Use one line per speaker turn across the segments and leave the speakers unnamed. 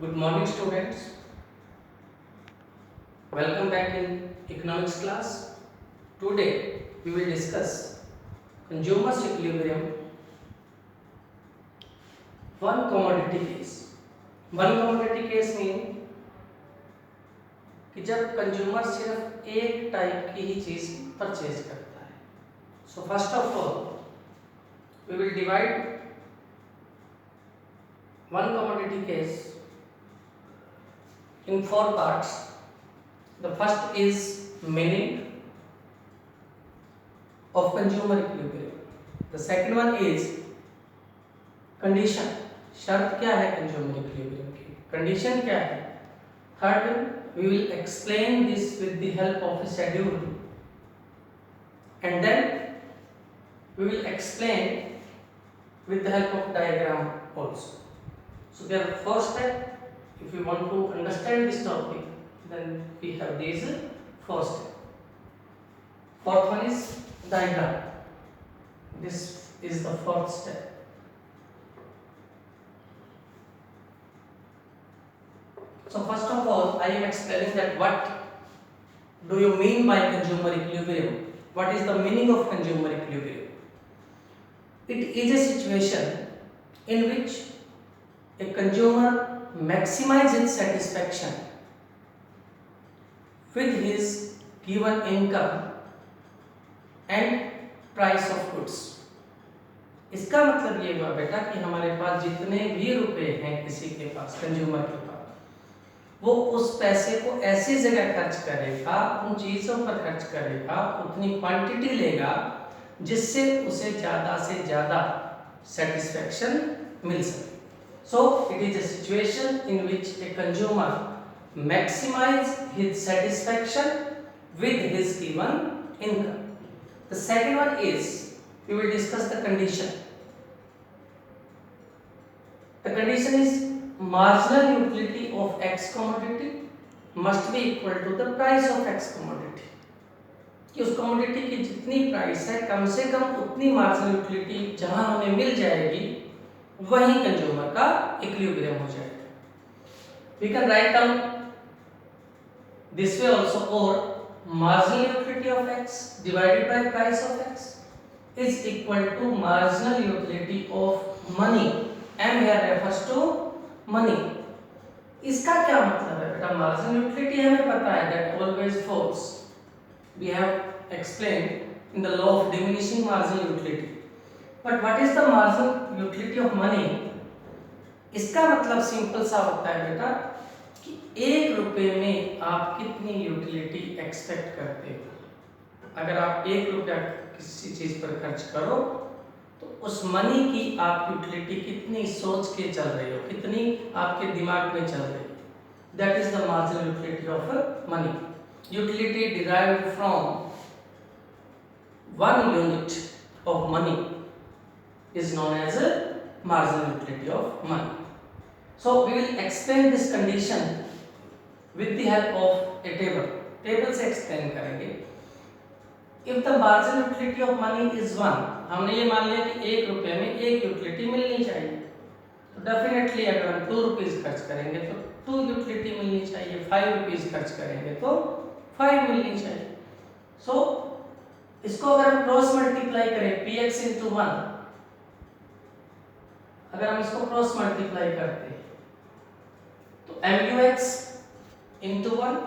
Good morning, students. Welcome back in economics class. Today we will discuss consumer's equilibrium, one commodity case. One commodity case mean कि जब consumer सिर्फ एक type की ही चीज purchase करता है. So first of all, we will divide one commodity case in four parts. The first is meaning of consumer equilibrium. The second one is condition. शर्त क्या है consumer equilibrium की? Condition क्या है? Third one, we will explain this with the help of a schedule, and then we will explain with the help of diagram also. So there are four steps. If you want to understand this topic, then we have these four steps. Fourth one is diagram. This is the fourth step. So first of all, I am explaining that what do you mean by consumer equilibrium? What is the meaning of consumer equilibrium? It is a situation in which a consumer maximizes his satisfaction with his given income and price of goods. इसका मतलब ये हुआ बेटा कि हमारे पास जितने भी रुपए हैं किसी के पास, कंज्यूमर के पास, वो उस पैसे को ऐसी जगह खर्च करेगा, उन चीजों पर खर्च करेगा, उतनी क्वांटिटी लेगा जिससे उसे ज्यादा से ज्यादा सेटिस्फेक्शन मिल सके. So it is a situation in which a consumer maximize his satisfaction with his given income. The second one is, we will discuss the condition. The condition is marginal utility of X commodity must be equal to the price of X commodity. कि उस commodity की जितनी price है कम से कम उतनी marginal utility जहां हमें मिल जाएगी वही कंज्यूमर का इक्विलिब्रियम हो जाएगा. We can write down this way also, or marginal utility of X divided by price of X is equal to marginal utility of money. M here refers to money. इसका क्या मतलब है बेटा? marginal utility हमें पता है that always falls. We have explained in the law of diminishing marginal utility. But what is the marginal utility of money? इसका मतलब सिंपल सा होता है बेटा कि एक रुपए में आप कितनी यूटिलिटी एक्सपेक्ट करते हो. अगर आप एक रुपया किसी चीज पर खर्च करो तो उस मनी की आप यूटिलिटी कितनी सोच के चल रहे हो, कितनी आपके दिमाग में चल रही है. That is the marginal utility of money. Utility derived from one unit of money is known as a marginal utility of money. So we will explain this condition with the help of a table. Table से explain करेंगे. If the marginal utility of money is 1, हमने ये मान लिया कि एक रुपये में एक यूटिलिटी मिलनी चाहिए. तो डेफिनेटली अगर हम 2 रुपीज खर्च करेंगे तो 2 यूटिलिटी मिलनी चाहिए. 5 रुपीज खर्च करेंगे तो 5 मिलनी चाहिए. So इसको अगर हम क्रॉस मल्टीप्लाई करें px into 1, अगर हम इसको क्रॉस मल्टीप्लाई करते हैं तो MUX into 1,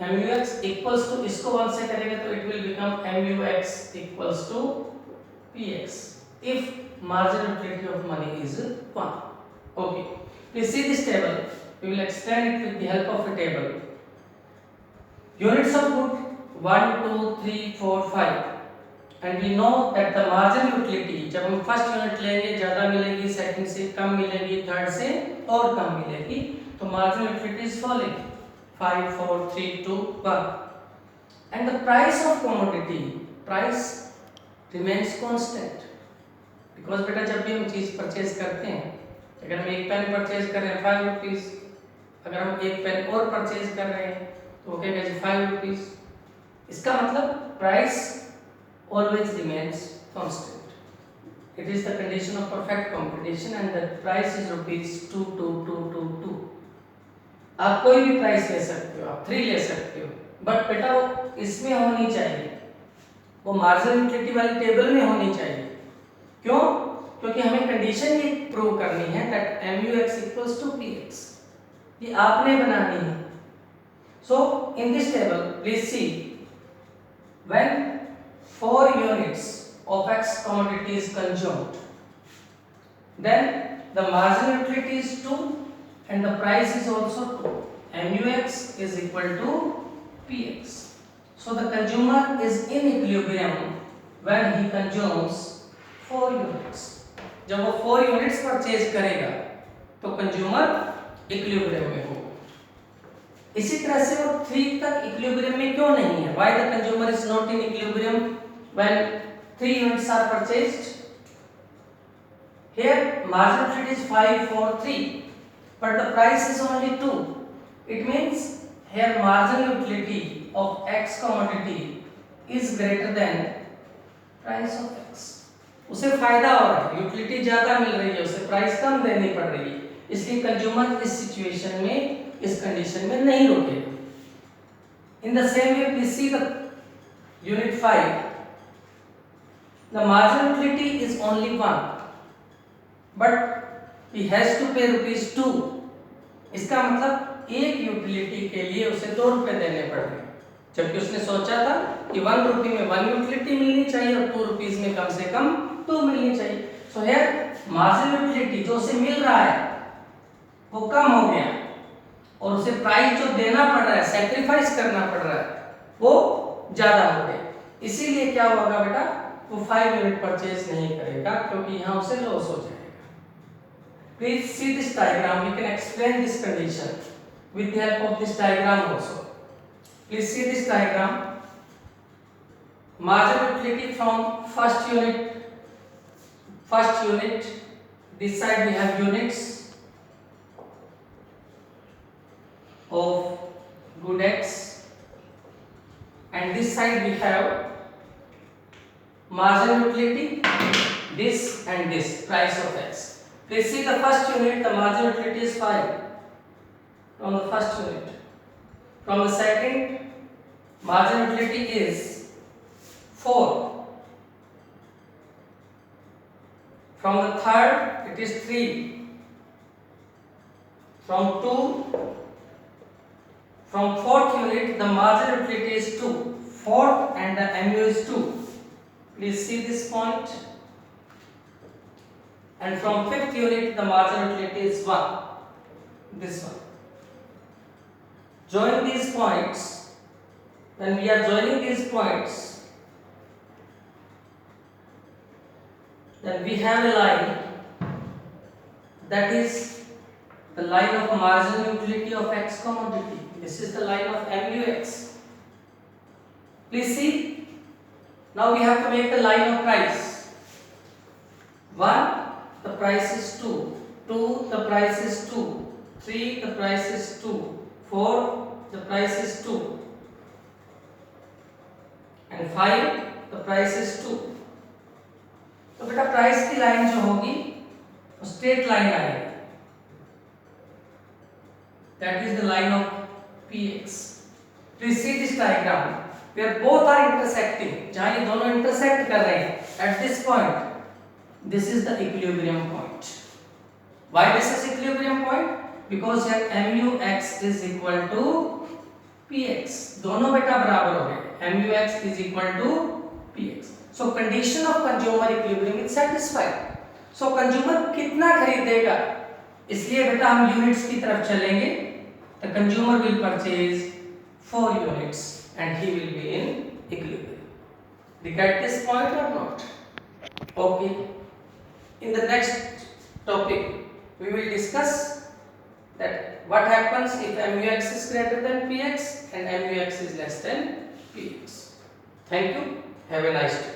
MUX equals to, इसको 1 से करेंगे तो it will become MUX equals to PX if marginal utility of money is 1. Okay, please see this table. We will explain it with the help of a table. Units of good 1, 2, 3, 4, 5. And we know that the marginal utility, जब हम first unit लेंगे ज़्यादा मिलेगी, second से कम मिलेगी, third से और कम मिलेगी. तो marginal utility is falling 5, 4, 3, 2, 1. And the price of commodity, price remains constant. Because बेटा जब भी हम चीज़ परचेज करते हैं, अगर हम एक पेन परचेज कर रहे हैं 5 रुपीज़, अगर हम एक पेन और परचेज कर रहे हैं तो वो क्या कहते हैं 5 रुपीज़. इसका मतलब price always remains constant. It is the condition of perfect competition and the price is rupees 2222. आप कोई भी प्राइस ले सकते हो, आप 3 ले सकते हो, बट बेटा वो इसमें होनी चाहिए, वो मार्जिनल यूटिलिटी वाली टेबल में होनी चाहिए। क्यों? क्योंकि हमें कंडीशन ये प्रूव करनी है that MUX equals to PX, ये आपने बनानी है। So in this table please see when 4 units of X commodity is consumed, then the marginal utility is 2 and the price is also 2. MUX is equal to PX. So the consumer is in equilibrium when he consumes 4 units. जब वो 4 units purchase करेगा तो consumer equilibrium में होगा। इसी तरह से वो 3 तक इक्विलिब्रियम में क्यों नहीं है? Why the consumer is not in equilibrium when 3 units are purchased? Here marginal utility is 5 for 3, but the price is only 2. It means here marginal utility of X commodity is greater than price of X. उसे फायदा हो रहा है, utility ज्यादा मिल रही है, उसे price कम देनी पड़ रही है, इसलिए कंज्यूमर इस सिचुएशन में, इस कंडीशन में नहीं रुकेगा। In the same way please see the unit 5, the marginal utility is only 1 but he has to pay ₹2। इसका मतलब एक यूटिलिटी के लिए उसे 2 रुपए देने पड़ रहे हैं, जबकि उसने सोचा था कि 1 रुपये में 1 यूटिलिटी मिलनी चाहिए और 2 रुपीस में कम से कम 2 मिलनी चाहिए। सो हियर मार्जिनल यूटिलिटी जो उसे मिल रहा है वो कम हो गया और उसे प्राइस जो देना पड़ रहा है, सैक्रिफाइस करना पड़ रहा है, वो ज्यादा हो गया। इसीलिए क्या होगा बेटा, वो 5 यूनिट परचेज नहीं करेगा क्योंकि यहाँ उसे लॉस हो जाएगा। Please see this diagram, we can explain this condition with the help of this diagram also. Please see this diagram. Marginal utility from first unit. This side we have units of good X, and this side we have marginal utility, this and this, price of X. Please see the first unit, the marginal utility is 5 from the first unit. From the second, marginal utility is 4. From the third, it is 3. From fourth unit, the marginal utility is 2. Fourth and the MU is 2. Please see this point. And from fifth unit, the marginal utility is 1. This one. Join these points. When we are joining these points, then we have a line that is the line of marginal utility of X commodity. This is the line of MUX. Please see, now we have to make the line of price. 1, the price is 2. 2, the price is 2. 3, the price is 2. 4, the price is 2. And 5, the price is 2. तो बेटा price की line जो होगी वो straight line आएगी, that is the line of PX. Please see this diagram where both are intersecting, जहाँ ये दोनों intersect कर रहे हैं at this point, this is the equilibrium point. Why this is equilibrium point? Because here MUX is equal to PX. दोनों बेटा बराबर हो गए, MUX is equal to PX. So condition of consumer equilibrium is satisfied. So consumer कितना खरीदेगा, इसलिए बेटा हम यूनिट्स की तरफ चलेंगे। The consumer will purchase 4 units and he will be in equilibrium. We get this point or not? Okay. In the next topic, we will discuss that what happens if MUX is greater than PX and MUX is less than PX. Thank you. Have a nice day.